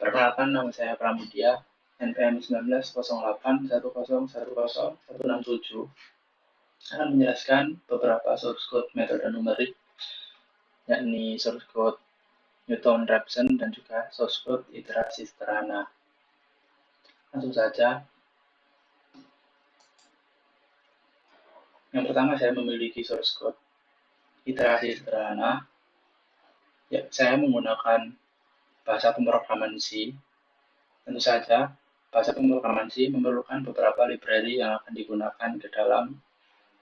Perkenalkan, nama saya Pramudia, NPM 190810101067, akan menjelaskan beberapa source code metode numerik, yakni source code Newton-Raphson dan juga source code iterasi sederhana. Langsung saja. Yang pertama, saya memiliki source code iterasi sederhana. Ya, saya menggunakan bahasa pemrograman C. Tentu saja, bahasa pemrograman C memerlukan beberapa library yang akan digunakan ke dalam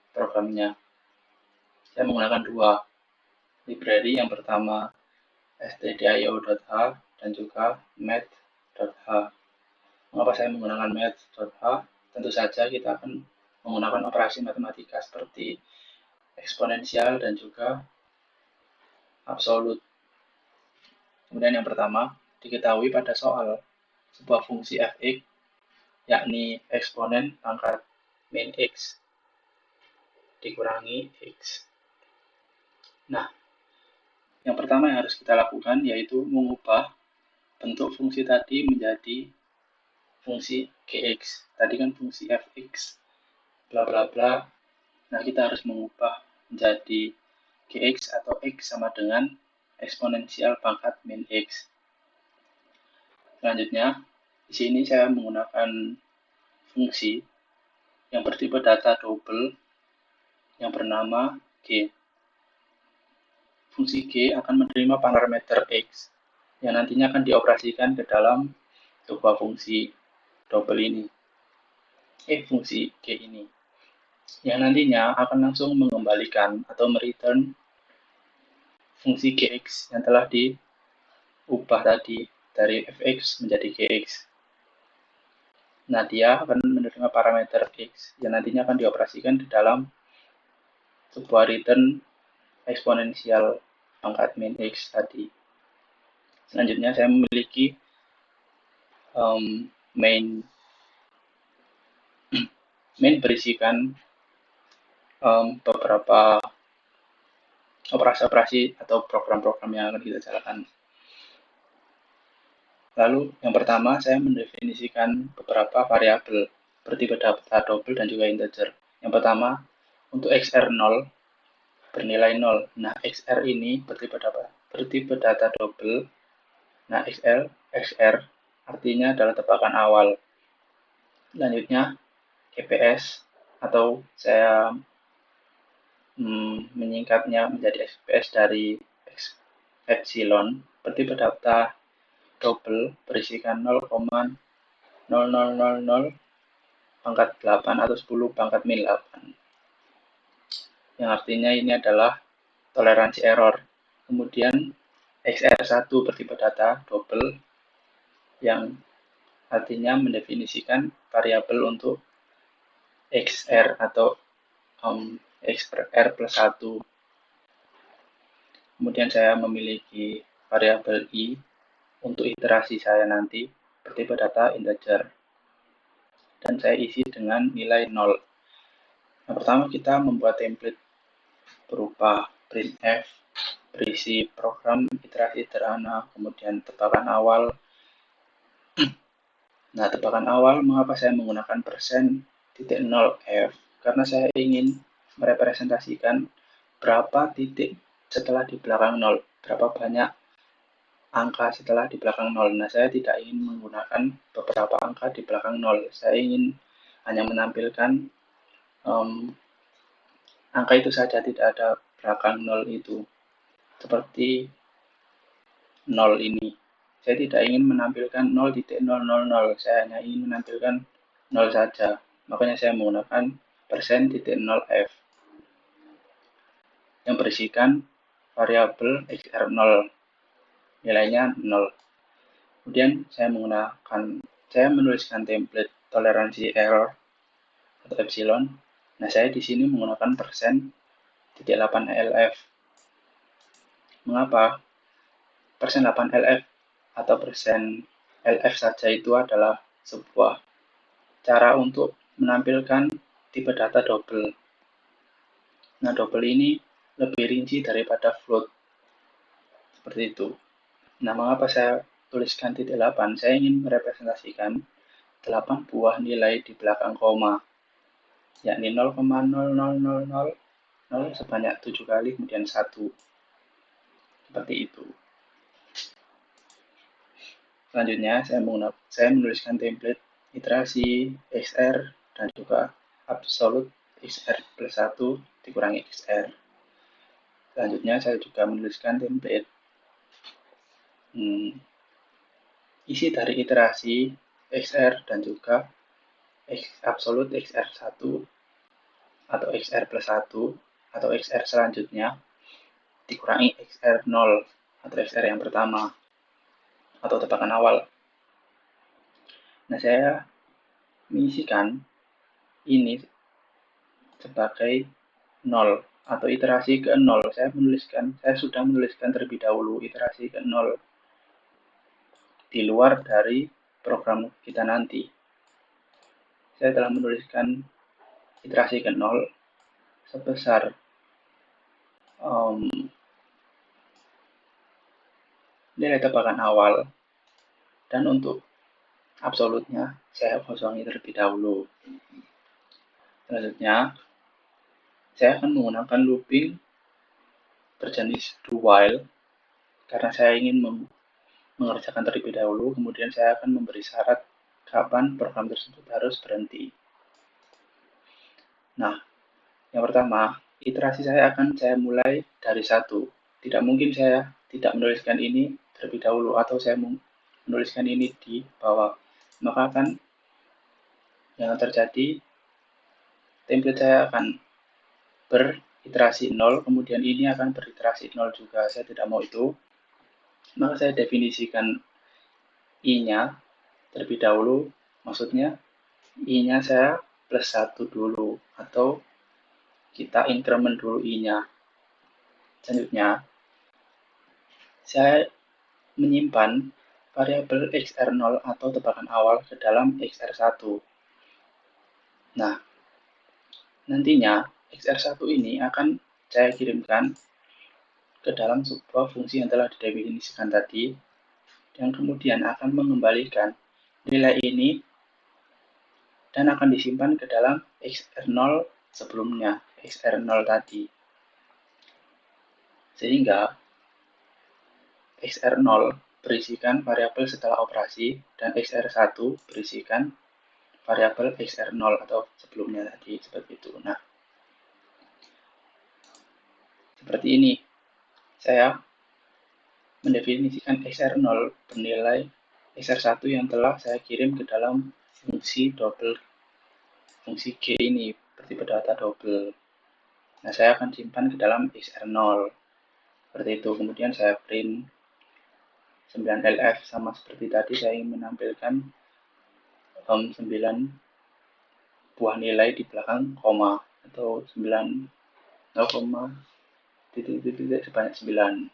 programnya. Saya menggunakan dua library. Yang pertama stdio.h dan juga math.h. Mengapa saya menggunakan math.h? Tentu saja kita akan menggunakan operasi matematika seperti eksponensial dan juga absolut. Kemudian yang pertama, diketahui pada soal sebuah fungsi fx, yakni eksponen pangkat min x dikurangi x. Nah, yang pertama yang harus kita lakukan yaitu mengubah bentuk fungsi tadi menjadi fungsi gx. Tadi kan fungsi fx bla bla bla. Nah, kita harus mengubah menjadi gx atau x sama dengan eksponensial pangkat min x. Selanjutnya, di sini saya menggunakan fungsi yang bertipe data double yang bernama g. Fungsi g akan menerima parameter x yang nantinya akan dioperasikan ke dalam sebuah fungsi double ini. Fungsi g ini yang nantinya akan langsung mengembalikan atau mereturn fungsi gx yang telah diubah tadi dari fx menjadi gx. Nah, dia akan menerima parameter x yang nantinya akan dioperasikan di dalam sebuah return eksponensial pangkat min x tadi. Selanjutnya saya memiliki main berisikan beberapa operasi-operasi atau program-program yang akan kita jalankan. Lalu yang pertama, saya mendefinisikan beberapa variabel bertipe data double dan juga integer. Yang pertama, untuk xr0 bernilai 0. Nah, xr ini bertipe data double. Nah, xr artinya adalah tebakan awal. Selanjutnya, EPS atau saya menyingkatnya menjadi EPS dari epsilon bertipe data double berisikan 0,0000 pangkat 8 atau 10 pangkat min 8. Yang artinya ini adalah toleransi error. Kemudian XR1 bertipe data double yang artinya mendefinisikan variabel untuk XR atau X per R plus 1. Kemudian saya memiliki variabel I untuk iterasi saya nanti bertipe data integer. Dan saya isi dengan nilai 0. Yang pertama kita membuat template berupa printf berisi program iterasi sederhana, kemudian tebakan awal. Nah, tebakan awal mengapa saya menggunakan %0f? Karena saya ingin merepresentasikan berapa titik setelah di belakang 0, berapa banyak angka setelah di belakang 0. Nah, saya tidak ingin menggunakan beberapa angka di belakang 0. Saya ingin hanya menampilkan angka itu saja, tidak ada belakang 0 itu. Seperti 0 ini. Saya tidak ingin menampilkan 0.000, saya hanya ingin menampilkan 0 saja. Makanya saya menggunakan %0f yang berisikan variabel xr0, nilainya 0. Kemudian saya menuliskan template toleransi error atau epsilon. Nah, saya di sini menggunakan %8lf. Mengapa? %8lf atau %lf saja itu adalah sebuah cara untuk menampilkan tipe data double. Nah, double ini lebih rinci daripada float. Seperti itu. Nah, mengapa saya tuliskan titik 8, saya ingin merepresentasikan 8 buah nilai di belakang koma, yakni 0,0000 sebanyak 7 kali, kemudian 1. Seperti itu. Selanjutnya, saya menuliskan template iterasi XR dan juga absolute XR plus 1 dikurangi XR. Selanjutnya, saya juga menuliskan template isi dari iterasi XR dan juga absolute XR1 atau XR plus 1 atau XR selanjutnya dikurangi XR0 atau XR yang pertama atau tebakan awal. Nah, saya mengisikan ini sebagai 0 atau iterasi ke 0. Saya sudah menuliskan terlebih dahulu iterasi ke 0 di luar dari program kita nanti. Saya telah menuliskan iterasi ke 0 sebesar nilai tebakan awal, dan untuk absolutnya saya kosongi terlebih dahulu. Selanjutnya, saya akan menggunakan looping berjenis do while karena saya ingin mengerjakan terlebih dahulu, kemudian saya akan memberi syarat kapan program tersebut harus berhenti. Nah, yang pertama, iterasi saya mulai dari 1. Tidak mungkin saya tidak menuliskan ini terlebih dahulu atau saya menuliskan ini di bawah. Maka yang terjadi, template saya akan beriterasi 0, kemudian ini akan beriterasi 0 juga. Saya tidak mau itu. Maka saya definisikan I-nya terlebih dahulu, maksudnya I-nya saya plus 1 dulu, atau kita increment dulu I-nya. Selanjutnya, saya menyimpan variabel XR0 atau tebakan awal ke dalam XR1. Nah, nantinya XR1 ini akan saya kirimkan ke dalam sebuah fungsi yang telah didefinisikan tadi, yang kemudian akan mengembalikan nilai ini dan akan disimpan ke dalam XR0 sebelumnya, XR0 tadi. Sehingga XR0 berisikan variabel setelah operasi dan XR1 berisikan variabel XR0 atau sebelumnya tadi, seperti itu. Nah, seperti ini. Saya mendefinisikan XR0 bernilai XR1 yang telah saya kirim ke dalam fungsi G ini, bertipe data double. Nah, saya akan simpan ke dalam XR0. Seperti itu. Kemudian saya print 9LF sama seperti tadi, saya ingin menampilkan 9 buah nilai di belakang koma atau 9 titik sebanyak 9.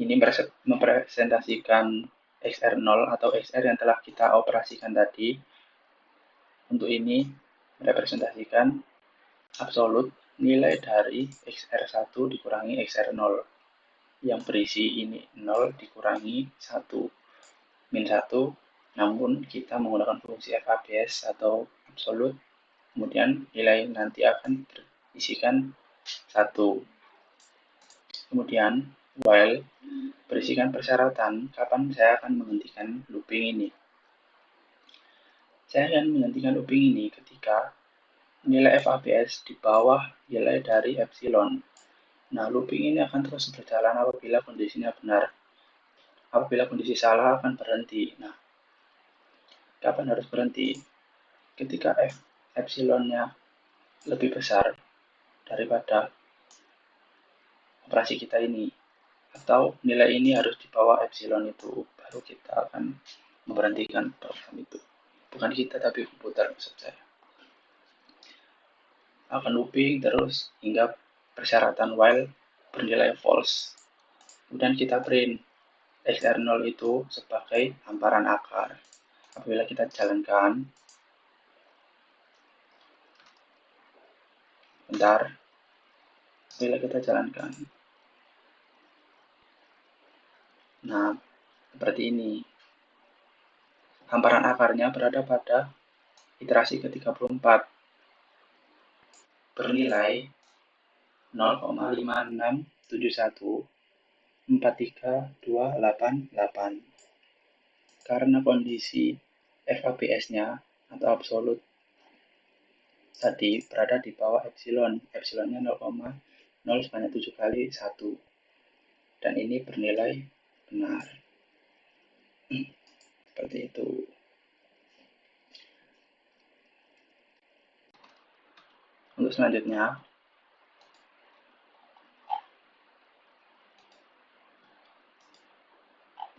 Ini mempresentasikan XR0 atau XR yang telah kita operasikan tadi. Untuk ini merepresentasikan absolut nilai dari XR1 dikurangi XR0 yang berisi ini 0 dikurangi 1 min 1, namun kita menggunakan fungsi FABS atau absolut, kemudian nilai nanti akan berisikan 1. Kemudian while berisikan persyaratan kapan saya akan menghentikan looping ini. Saya akan menghentikan looping ini ketika nilai FABS di bawah nilai dari epsilon. Nah, looping ini akan terus berjalan apabila kondisinya benar. Apabila kondisi salah akan berhenti. Nah, kapan harus berhenti? Ketika epsilonnya lebih besar daripada operasi kita ini, atau nilai ini harus di bawah epsilon itu, baru kita akan memberhentikan program itu. Bukan kita, tapi komputer, maksud saya. Akan looping terus hingga persyaratan while bernilai false. Kemudian kita print XR0 itu sebagai hamparan akar. Apabila kita jalankan, apabila kita jalankan, Nah, seperti ini. Hamparan akarnya berada pada iterasi ke-34 bernilai 0,567143,288 karena kondisi FABS-nya atau absolut tadi berada di bawah epsilon. Epsilonnya 0,0 sebanyak 7 kali 1 dan ini bernilai benar. Seperti itu. Untuk selanjutnya,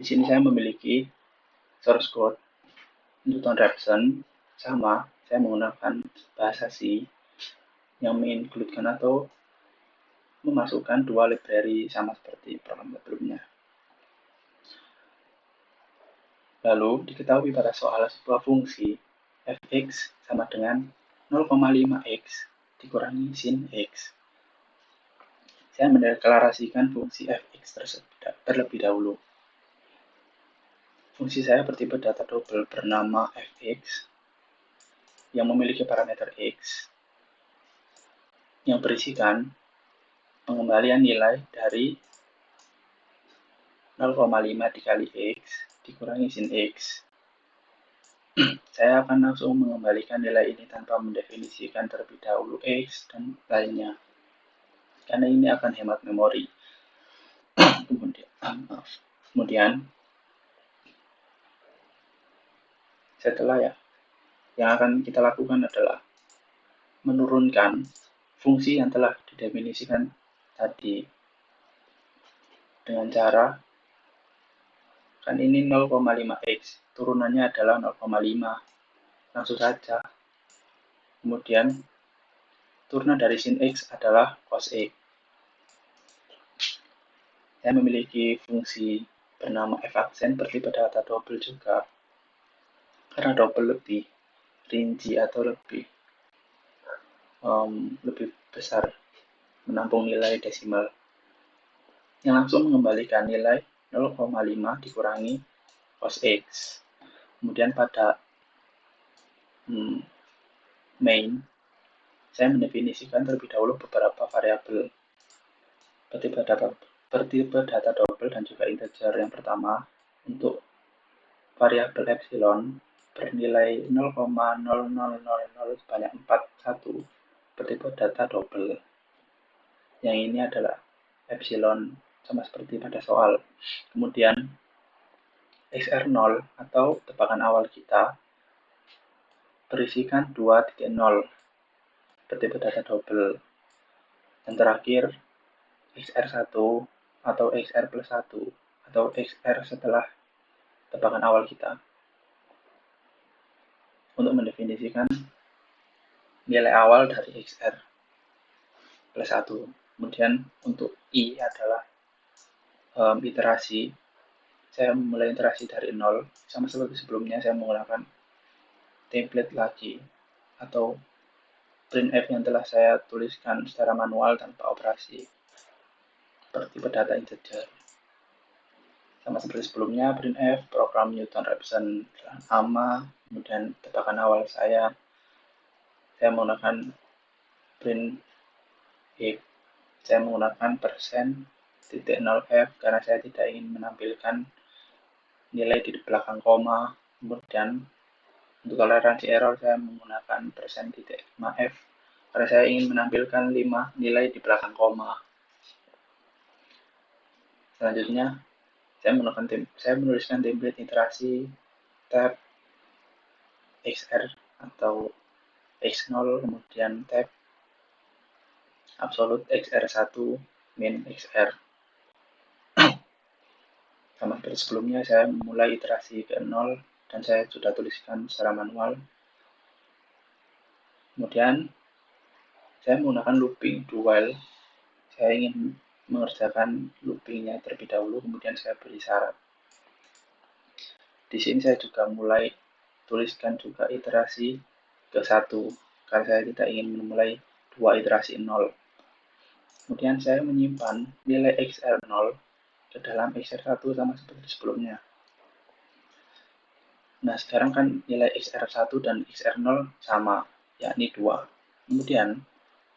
di sini saya memiliki source code Newton-Raphson sama. Saya menggunakan bahasa C yang mengincludekan atau memasukkan dua library sama seperti program sebelumnya. Lalu diketahui pada soal sebuah fungsi fx sama dengan 0,5x dikurangi sin x. Saya mendeklarasikan fungsi fx terlebih dahulu. Fungsi saya bertipe data double bernama fx yang memiliki parameter x yang berisikan pengembalian nilai dari 0,5 dikali x dikurangi sin x. Saya akan langsung mengembalikan nilai ini tanpa mendefinisikan terlebih dahulu x dan lainnya, karena ini akan hemat memori. Kemudian setelah yang akan kita lakukan adalah menurunkan fungsi yang telah didefinisikan tadi dengan cara, kan ini 0,5x, turunannya adalah 0,5, langsung saja. Kemudian turunan dari sin x adalah cos x. Saya memiliki fungsi bernama f-aksen bertipe data double juga, karena double lebih rinci atau lebih besar, menampung nilai desimal, yang langsung mengembalikan nilai 0,5 dikurangi cos x. Kemudian pada main, saya mendefinisikan terlebih dahulu beberapa variabel bertipe data double dan juga integer. Yang pertama, untuk variabel epsilon bernilai 0,0000 sebanyak 41 bertipe data double. Yang ini adalah epsilon sama seperti pada soal. Kemudian XR0 atau tebakan awal kita berisikan 2.0 bertipe data double. Dan terakhir XR1 atau XR plus 1 atau XR setelah tebakan awal kita untuk mendefinisikan nilai awal dari XR plus 1. Kemudian untuk I adalah iterasi. Saya mulai iterasi dari 0, sama seperti sebelumnya saya menggunakan template lagi atau printf yang telah saya tuliskan secara manual tanpa operasi bertipe data integer. Sama seperti sebelumnya, printf program Newton-Raphson sama. Kemudian tebakan awal saya menggunakan print if. Saya menggunakan %.0f karena saya tidak ingin menampilkan nilai di belakang koma. Kemudian untuk toleransi error saya menggunakan %.5f karena saya ingin menampilkan 5 nilai di belakang koma. Selanjutnya saya menuliskan template iterasi tab XR atau X0, kemudian tab absolute XR1 min XR. Sama seperti sebelumnya, saya memulai iterasi ke 0 dan saya sudah tuliskan secara manual. Kemudian saya menggunakan looping do while. Saya ingin mengerjakan loopingnya terlebih dahulu, kemudian saya beri syarat. Di sini saya juga mulai tuliskan juga iterasi ke 1 karena saya tidak ingin memulai 2 iterasi 0. Kemudian saya menyimpan nilai XR0 ke dalam XR1 sama seperti sebelumnya. Nah, sekarang kan nilai XR1 dan XR0 sama, yakni 2. Kemudian,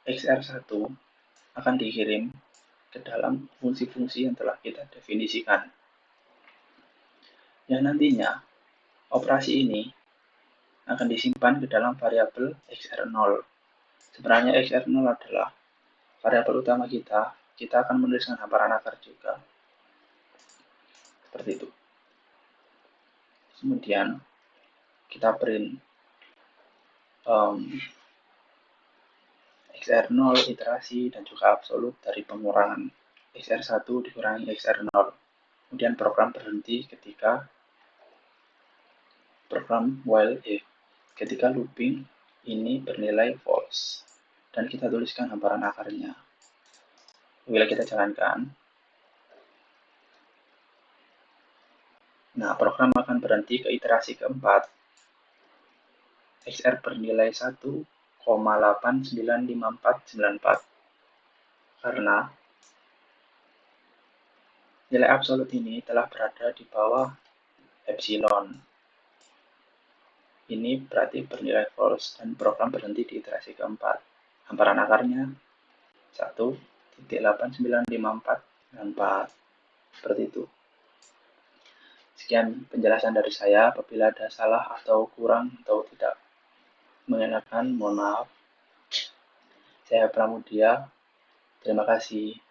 XR1 akan dikirim ke dalam fungsi-fungsi yang telah kita definisikan. Yang nantinya, operasi ini akan disimpan ke dalam variabel XR0. Sebenarnya XR0 adalah variabel utama kita. Kita akan menuliskan hamparan akar juga. Seperti itu. Kemudian, kita print XR0 iterasi dan juga absolut dari pengurangan XR1 dikurangi XR0. Kemudian program berhenti ketika program while if ketika looping ini bernilai false, dan kita tuliskan hamparan akarnya. Bila kita jalankan, nah program akan berhenti ke iterasi keempat. XR bernilai 1,895494 karena nilai absolut ini telah berada di bawah epsilon. Ini berarti bernilai false dan program berhenti di iterasi keempat. Hamparan akarnya 1,895494. Seperti itu. Sekian penjelasan dari saya. Apabila ada salah atau kurang atau tidak mengenakan, mohon maaf. Saya Pramudia. Terima kasih.